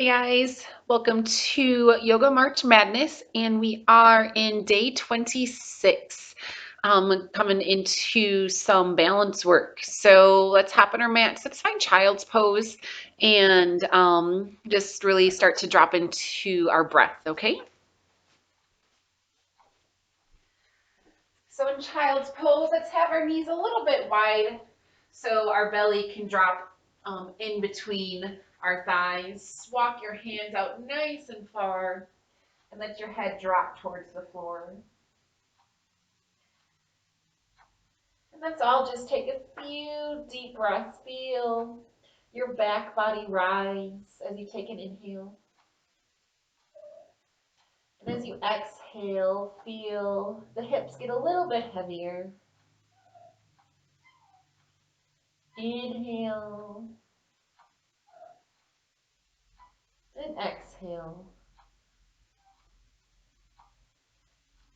Hey guys, welcome to Yoga March Madness, and we are in day 26, coming into some balance work. So let's hop on our mats. Let's find child's pose and just really start to drop into our breath, okay? So in child's pose, let's have our knees a little bit wide so our belly can drop in between our thighs. Walk your hands out nice and far and let your head drop towards the floor. And let's all just take a few deep breaths. Feel your back body rise as you take an inhale. And as you exhale, feel the hips get a little bit heavier. Inhale and exhale.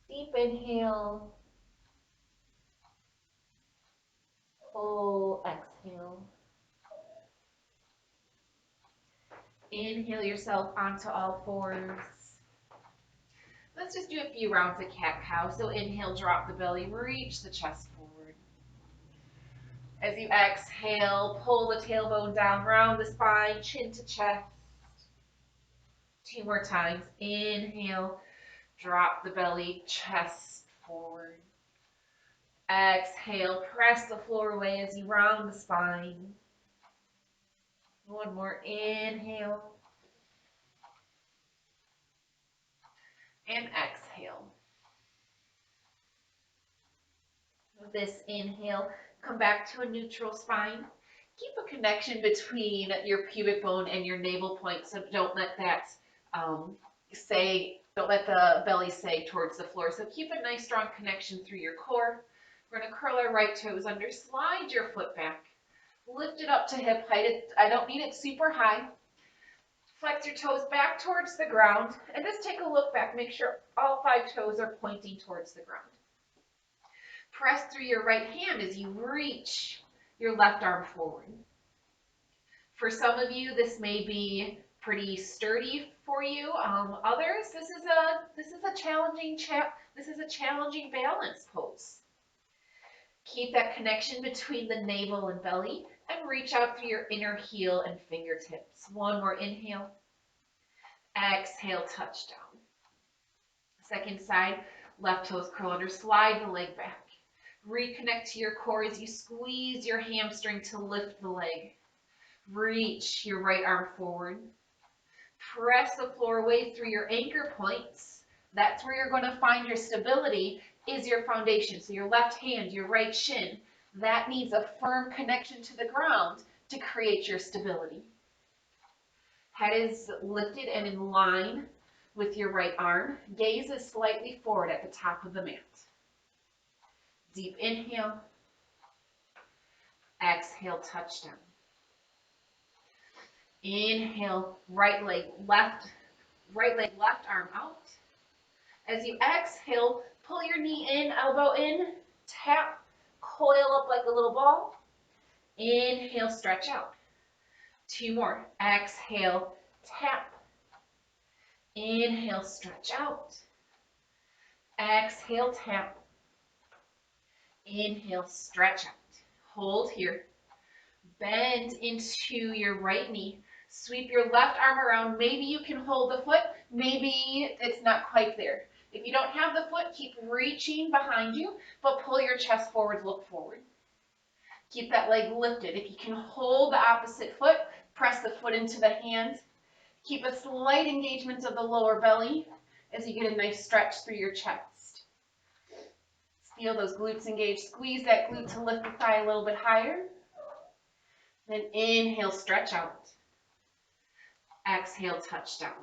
Deep inhale, full exhale. Inhale yourself onto all fours. Let's just do a few rounds of cat-cow. So inhale, drop the belly, reach the chest forward. As you exhale, pull the tailbone down, round the spine, chin to chest. Two more times. Inhale, drop the belly, chest forward. Exhale, press the floor away as you round the spine. One more. Inhale. And exhale. With this inhale, come back to a neutral spine. Keep a connection between your pubic bone and your navel point, so don't let that don't let the belly sag towards the floor. So keep a nice strong connection through your core. We're going to curl our right toes under, slide your foot back, lift it up to hip height. I don't need it super high. Flex your toes back towards the ground and just take a look back. Make sure all five toes are pointing towards the ground. Press through your right hand as you reach your left arm forward. For some of you, this may be pretty sturdy for you. Others, this is a challenging balance pose. Keep that connection between the navel and belly and reach out through your inner heel and fingertips. One more inhale. Exhale, touch down. Second side, left toes curl under, slide the leg back. Reconnect to your core as you squeeze your hamstring to lift the leg. Reach your right arm forward. Press the floor away through your anchor points. That's where you're going to find your stability, is your foundation. So your left hand, your right shin, that needs a firm connection to the ground to create your stability. Head is lifted and in line with your right arm. Gaze is slightly forward at the top of the mat. Deep inhale. Exhale, touch down. Inhale, right leg, left arm out. As you exhale, pull your knee in, elbow in, tap, coil up like a little ball. Inhale, stretch out. Two more. Exhale, tap. Inhale, stretch out. Exhale, tap. Inhale, stretch out. Hold here. Bend into your right knee. Sweep your left arm around. Maybe you can hold the foot. Maybe it's not quite there. If you don't have the foot, keep reaching behind you, but pull your chest forward, look forward. Keep that leg lifted. If you can hold the opposite foot, press the foot into the hand. Keep a slight engagement of the lower belly as you get a nice stretch through your chest. Feel those glutes engage. Squeeze that glute to lift the thigh a little bit higher. Then inhale, stretch out. Exhale, touch down.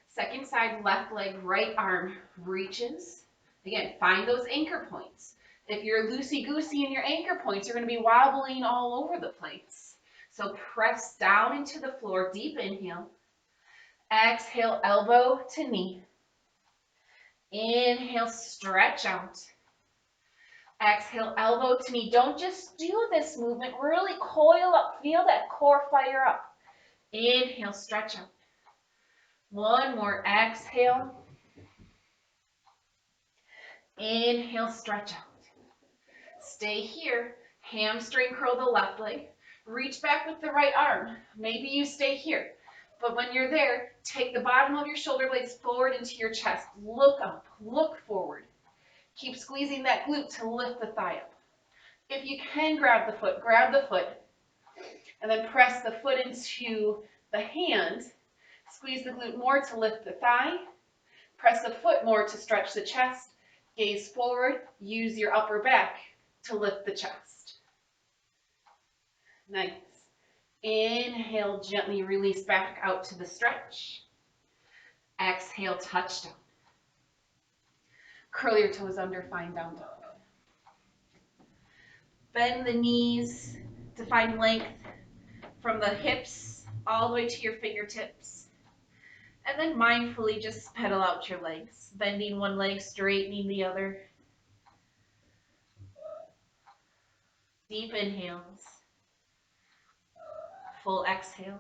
Second side, left leg, right arm reaches. Again, find those anchor points. If you're loosey-goosey in your anchor points, you're going to be wobbling all over the place. So press down into the floor, deep inhale. Exhale, elbow to knee. Inhale, stretch out. Exhale, elbow to knee. Don't just do this movement. Really coil up. Feel that core fire up. Inhale, stretch out. One more, exhale. Inhale, stretch out. Stay here. Hamstring curl the left leg. Reach back with the right arm. Maybe you stay here. But when you're there, take the bottom of your shoulder blades forward into your chest. Look up, look forward. Keep squeezing that glute to lift the thigh up. If you can grab the foot, and then press the foot into the hand. Squeeze the glute more to lift the thigh. Press the foot more to stretch the chest. Gaze forward. Use your upper back to lift the chest. Nice. Inhale, gently release back out to the stretch. Exhale, touch down. Curl your toes under, find down dog. Bend the knees to find length from the hips all the way to your fingertips. And then mindfully just pedal out your legs, bending one leg, straightening the other. Deep inhales, full exhales.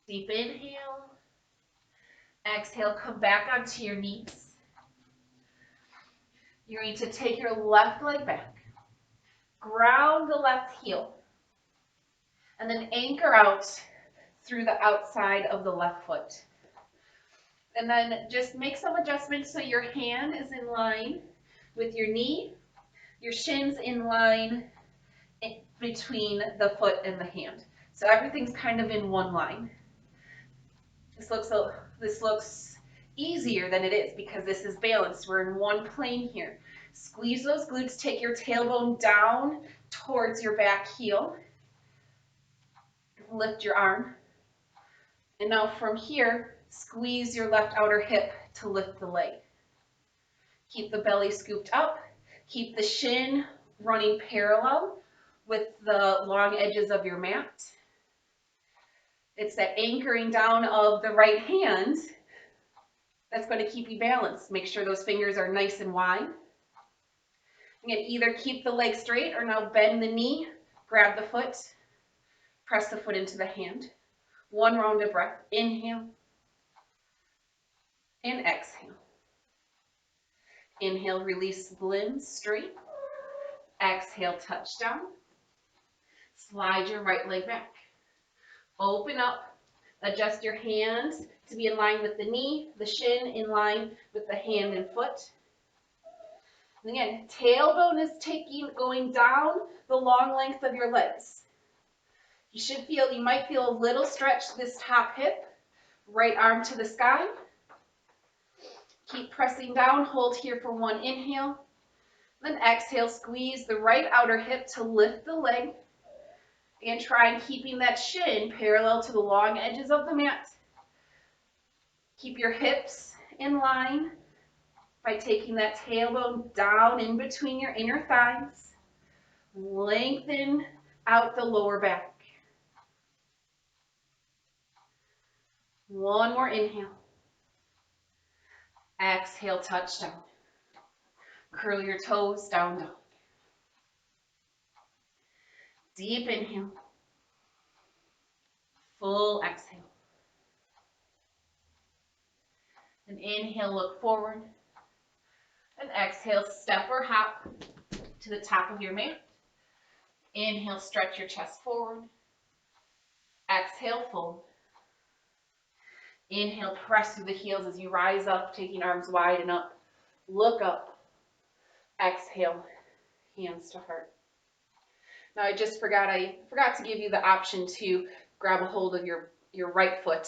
Deep inhale, exhale, come back onto your knees. You're going to take your left leg back, ground the left heel, and then anchor out through the outside of the left foot. And then just make some adjustments so your hand is in line with your knee, your shins in line between the foot and the hand. So everything's kind of in one line. This looks easier than it is because this is balanced. We're in one plane here. Squeeze those glutes, take your tailbone down towards your back heel. Lift your arm. And now from here, squeeze your left outer hip to lift the leg. Keep the belly scooped up. Keep the shin running parallel with the long edges of your mat. It's that anchoring down of the right hand that's going to keep you balanced. Make sure those fingers are nice and wide. Again, either keep the leg straight or now bend the knee, grab the foot, press the foot into the hand. One round of breath. Inhale and exhale. Inhale, release the limbs straight. Exhale, touch down. Slide your right leg back. Open up. Adjust your hands to be in line with the knee, the shin in line with the hand and foot. And again, tailbone is going down the long length of your legs. You might feel a little stretch this top hip. Right arm to the sky. Keep pressing down. Hold here for one inhale. Then exhale, squeeze the right outer hip to lift the leg. And try and keeping that shin parallel to the long edges of the mat. Keep your hips in line by taking that tailbone down in between your inner thighs. Lengthen out the lower back. One more inhale. Exhale, touch down. Curl your toes, down dog. Deep inhale. Full exhale. And inhale, look forward. And exhale, step or hop to the top of your mat. Inhale, stretch your chest forward. Exhale, fold. Inhale, press through the heels as you rise up, taking arms wide and up. Look up. Exhale, hands to heart. Now I forgot to give you the option to grab a hold of your right foot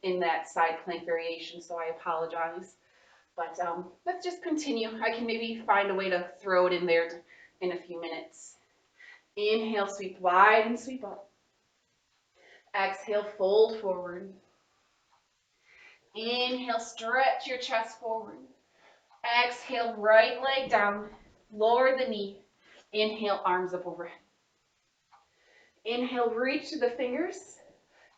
in that side plank variation, so I apologize. But let's just continue. I can maybe find a way to throw it in there in a few minutes. Inhale, sweep wide and sweep up. Exhale, fold forward. Inhale, stretch your chest forward. Exhale, right leg down. Lower the knee. Inhale, arms up overhead. Inhale, reach to the fingers.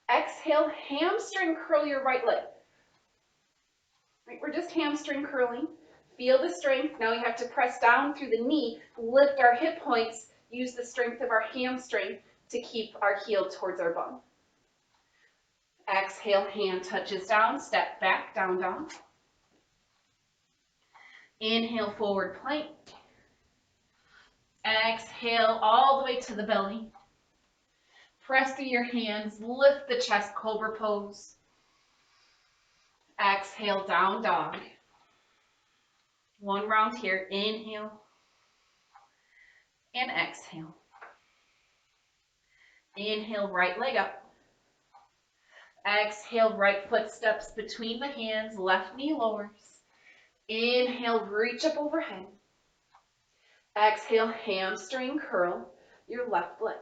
Exhale, hamstring curl your right leg. Right, we're just hamstring curling. Feel the strength. Now we have to press down through the knee, lift our hip points use the strength of our hamstring to keep our heel towards our bum. Exhale, hand touches down, step back, down, down. Inhale, forward plank. Exhale all the way to the belly. Press through your hands, lift the chest, cobra pose. Exhale, down dog. One round here, inhale and exhale. Inhale, right leg up. Exhale, right foot steps between the hands, left knee lowers. Inhale, reach up overhead. Exhale, hamstring curl your left leg.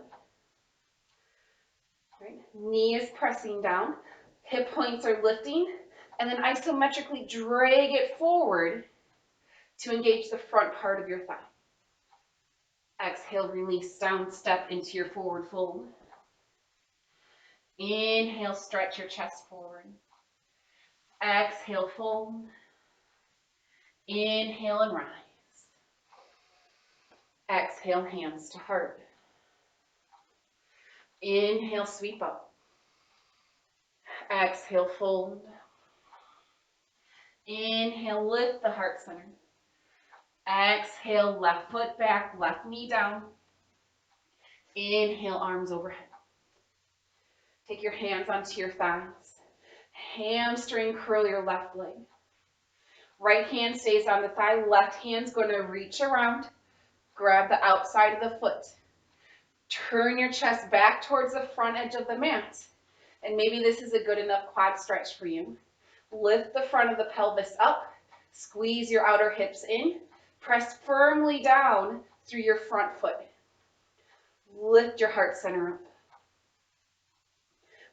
Right. Knee is pressing down, hip points are lifting, and then isometrically drag it forward to engage the front part of your thigh. Exhale, release down, step into your forward fold. Inhale, stretch your chest forward. Exhale, fold. Inhale and rise. Exhale, hands to heart. Inhale, sweep up. Exhale, fold. Inhale, lift the heart center. Exhale, left foot back, left knee down. Inhale, arms overhead. Take your hands onto your thighs. Hamstring curl your left leg. Right hand stays on the thigh, left hand's going to reach around, grab the outside of the foot. Turn your chest back towards the front edge of the mat. And maybe this is a good enough quad stretch for you. Lift the front of the pelvis up, squeeze your outer hips in, press firmly down through your front foot. Lift your heart center up.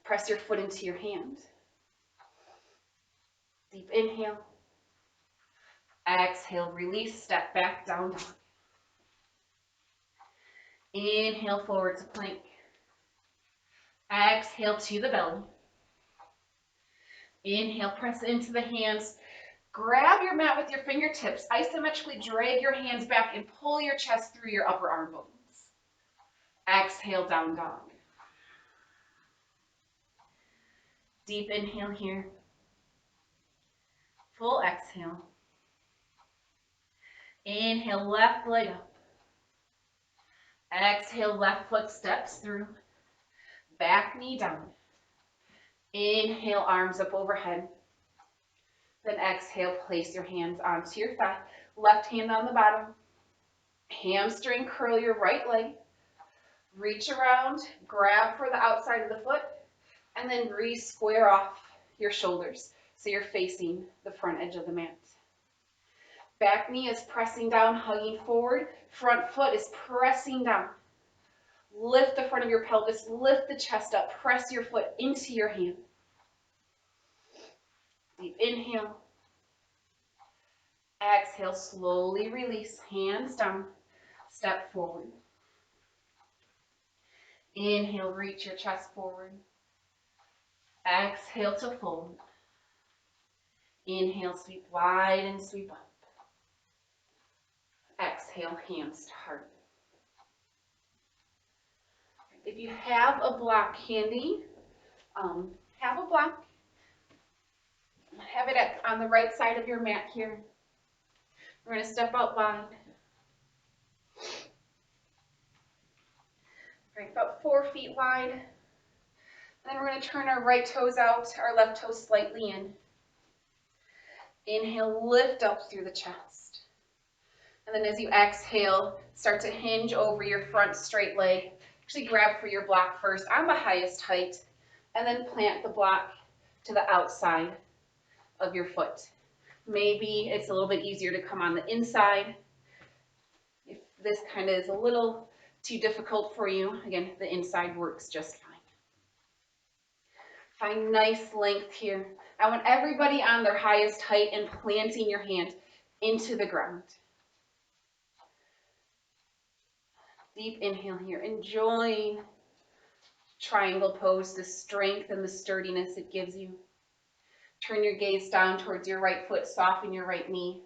Press your foot into your hand. Deep inhale. Exhale, release, step back, down dog. Inhale, forward to plank. Exhale to the belly. Inhale, press into the hands. Grab your mat with your fingertips. Isometrically drag your hands back and pull your chest through your upper arm bones. Exhale, down dog. Deep inhale here. Full exhale. Inhale, left leg up. Exhale, left foot steps through. Back knee down. Inhale, arms up overhead. Then exhale, place your hands onto your thigh. Left hand on the bottom. Hamstring curl your right leg. Reach around, grab for the outside of the foot, and then re-square off your shoulders so you're facing the front edge of the mat. Back knee is pressing down, hugging forward. Front foot is pressing down. Lift the front of your pelvis, lift the chest up, press your foot into your hand. Deep inhale. Exhale, slowly release, hands down, step forward. Inhale, reach your chest forward. Exhale to fold. Inhale, sweep wide and sweep up. Exhale, hands to heart. If you have a block handy, have a block. Have it on the right side of your mat here. We're going to step out wide. Right, about 4 feet wide. Then we're going to turn our right toes out, our left toes slightly in. Inhale, lift up through the chest. And then as you exhale, start to hinge over your front straight leg. Actually grab for your block first on the highest height, and then plant the block to the outside of your foot. Maybe it's a little bit easier to come on the inside. If this kind of is a little too difficult for you, again, the inside works just fine. Find nice length here. I want everybody on their highest height and planting your hand into the ground. Deep inhale here, enjoying triangle pose, the strength and the sturdiness it gives you. Turn your gaze down towards your right foot, soften your right knee.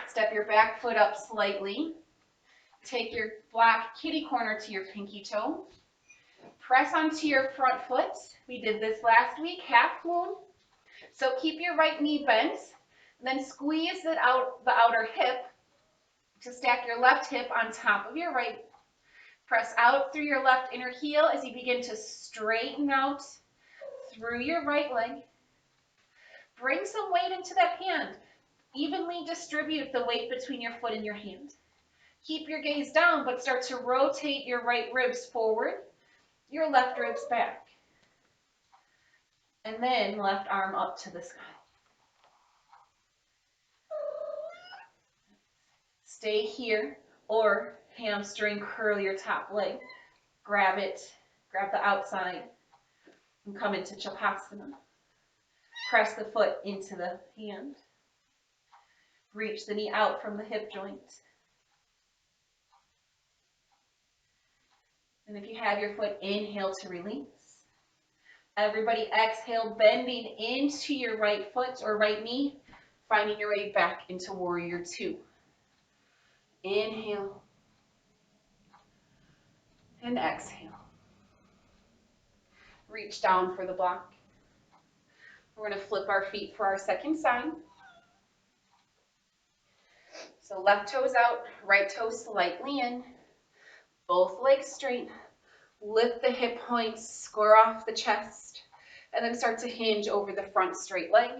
Step your back foot up slightly. Take your black kitty corner to your pinky toe. Press onto your front foot. We did this last week, half moon. So keep your right knee bent, then squeeze it out the outer hip to stack your left hip on top of your right. Press out through your left inner heel as you begin to straighten out through your right leg. Bring some weight into that hand. Evenly distribute the weight between your foot and your hand. Keep your gaze down, but start to rotate your right ribs forward, your left ribs back. And then left arm up to the sky. Stay here, or hamstring curl your top leg. Grab it, grab the outside, and come into Chapasana. Press the foot into the hand. Reach the knee out from the hip joint. And if you have your foot, inhale to release. Everybody exhale, bending into your right foot or right knee, finding your way back into Warrior Two. Inhale and exhale. Reach down for the block. We're going to flip our feet for our second side. So left toes out, right toe slightly in. Both legs straight. Lift the hip points, square off the chest, and then start to hinge over the front straight leg.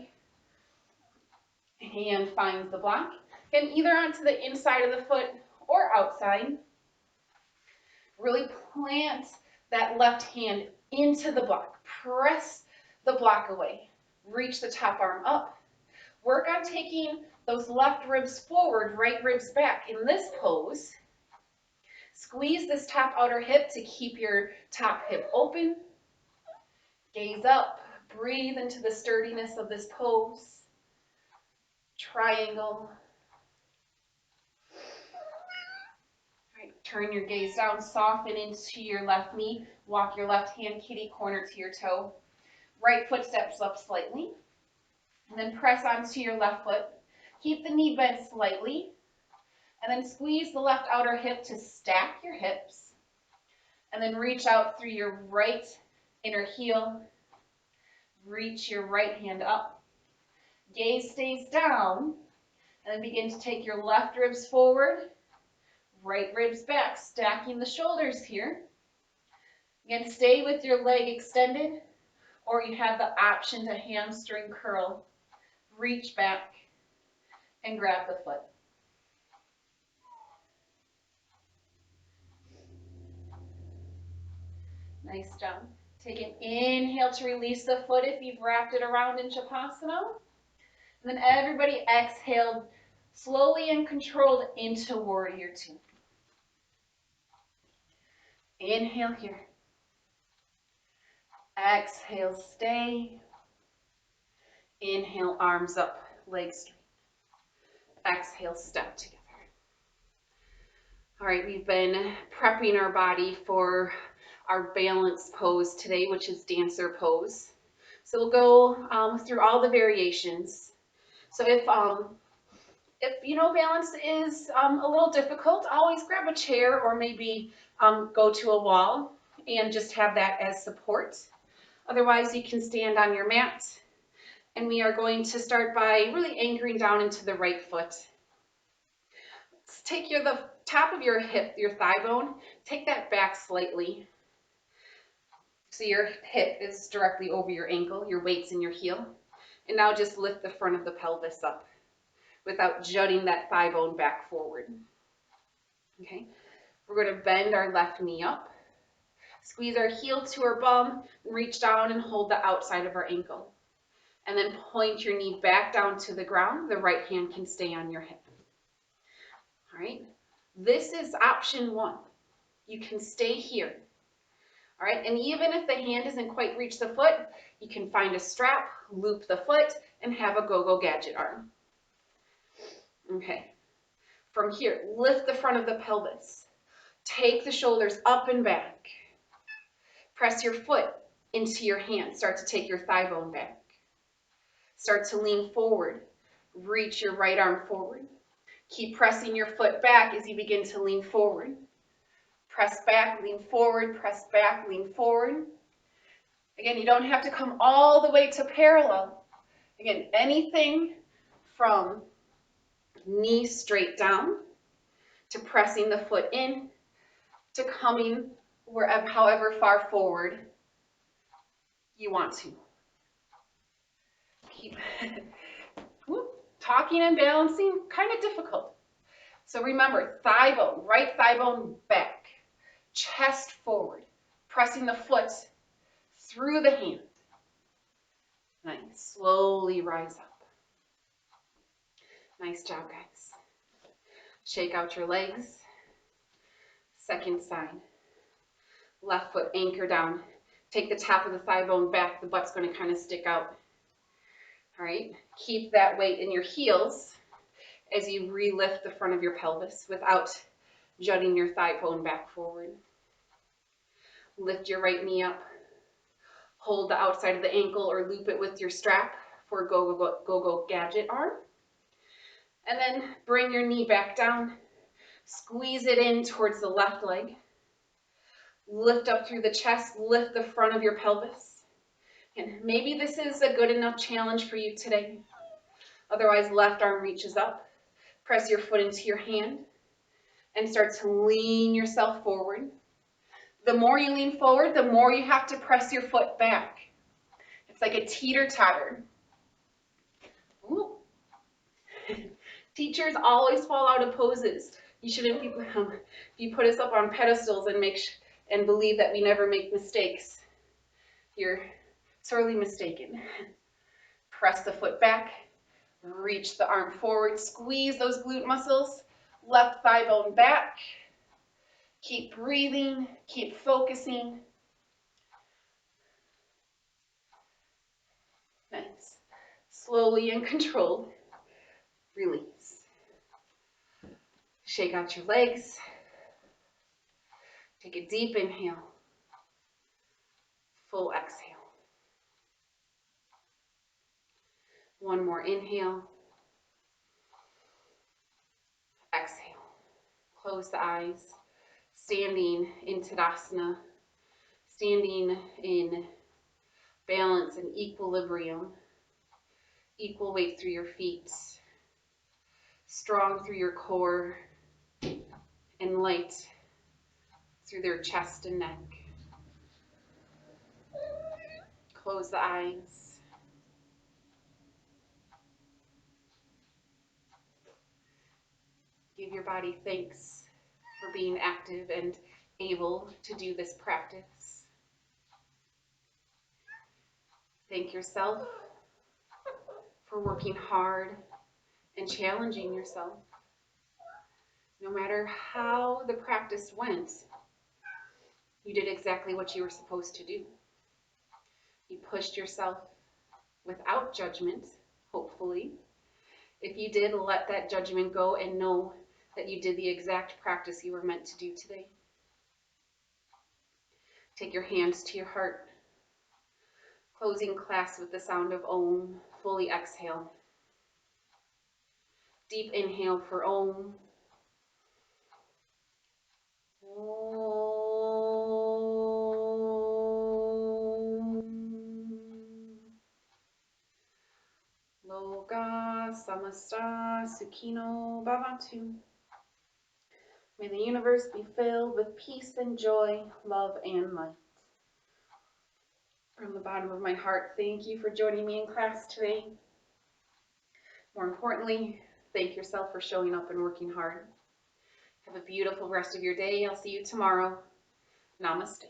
Hand finds the block. Again, either onto the inside of the foot or outside. Really plant that left hand into the block. Press the block away. Reach the top arm up. Work on taking those left ribs forward, right ribs back. In this pose, squeeze this top outer hip to keep your top hip open. Gaze up. Breathe into the sturdiness of this pose. Triangle. Right, turn your gaze down. Soften into your left knee. Walk your left hand kitty corner to your toe. Right foot steps up slightly. And then press onto your left foot. Keep the knee bent slightly. And then squeeze the left outer hip to stack your hips. And then reach out through your right inner heel. Reach your right hand up. Gaze stays down. And then begin to take your left ribs forward. Right ribs back. Stacking the shoulders here. Again, stay with your leg extended. Or you have the option to hamstring curl. Reach back and grab the foot. Nice job. Take an inhale to release the foot if you've wrapped it around in Shavasana. And then everybody exhale slowly and controlled into Warrior Two. Inhale here. Exhale, stay. Inhale, arms up, legs straight. Exhale, step together. All right, we've been prepping our body for our balance pose today, which is dancer pose. So we'll go through all the variations. So if you know balance is a little difficult, always grab a chair or maybe go to a wall and just have that as support. Otherwise, you can stand on your mat. And we are going to start by really anchoring down into the right foot. Take the top of your hip, your thigh bone, take that back slightly. So your hip is directly over your ankle, your weight's in your heel. And now just lift the front of the pelvis up without jutting that thigh bone back forward. Okay, we're going to bend our left knee up. Squeeze our heel to our bum, and reach down and hold the outside of our ankle. And then point your knee back down to the ground. The right hand can stay on your hip. All right, this is option one. You can stay here. All right, and even if the hand doesn't quite reach the foot, you can find a strap, loop the foot, and have a go-go gadget arm. Okay, from here, lift the front of the pelvis. Take the shoulders up and back. Press your foot into your hand. Start to take your thigh bone back. Start to lean forward. Reach your right arm forward. Keep pressing your foot back as you begin to lean forward. Press back, lean forward, press back, lean forward. Again, you don't have to come all the way to parallel. Again, anything from knee straight down to pressing the foot in to coming wherever, however far forward you want to. Keep talking and balancing, kind of difficult. So remember, thigh bone, right thigh bone back, chest forward, pressing the foot through the hand. Nice. Slowly rise up. Nice job, guys. Shake out your legs. Second side. Left foot anchor down. Take the top of the thigh bone back. The butt's going to kind of stick out. All right. Keep that weight in your heels as you re-lift the front of your pelvis without jutting your thigh bone back forward. Lift your right knee up. Hold the outside of the ankle or loop it with your strap for a go-go gadget arm. And then bring your knee back down. Squeeze it in towards the left leg. Lift up through the chest. Lift the front of your pelvis. And maybe this is a good enough challenge for you today. Otherwise, left arm reaches up. Press your foot into your hand and start to lean yourself forward. The more you lean forward, the more you have to press your foot back. It's like a teeter-totter. Teachers always fall out of poses. You shouldn't be, you put us up on pedestals and believe that we never make mistakes. You're sorely mistaken. Press the foot back, reach the arm forward, squeeze those glute muscles, left thigh bone back. Keep breathing, keep focusing. Nice. Slowly and controlled, release. Shake out your legs. Take a deep inhale. Full exhale. One more inhale. Exhale. Close the eyes. Standing in Tadasana. Standing in balance and equilibrium. Equal weight through your feet. Strong through your core. And light through their chest and neck. Close the eyes. Give your body thanks for being active and able to do this practice. Thank yourself for working hard and challenging yourself. No matter how the practice went, you did exactly what you were supposed to do. You pushed yourself without judgment, hopefully. If you did, let that judgment go and know that you did the exact practice you were meant to do today. Take your hands to your heart. Closing class with the sound of Om. Fully exhale. Deep inhale for Om. Loka samasta sukhino bhavantu. May the universe be filled with peace and joy, love and light. From the bottom of my heart, thank you for joining me in class today. More importantly, thank yourself for showing up and working hard. Have a beautiful rest of your day. I'll see you tomorrow. Namaste.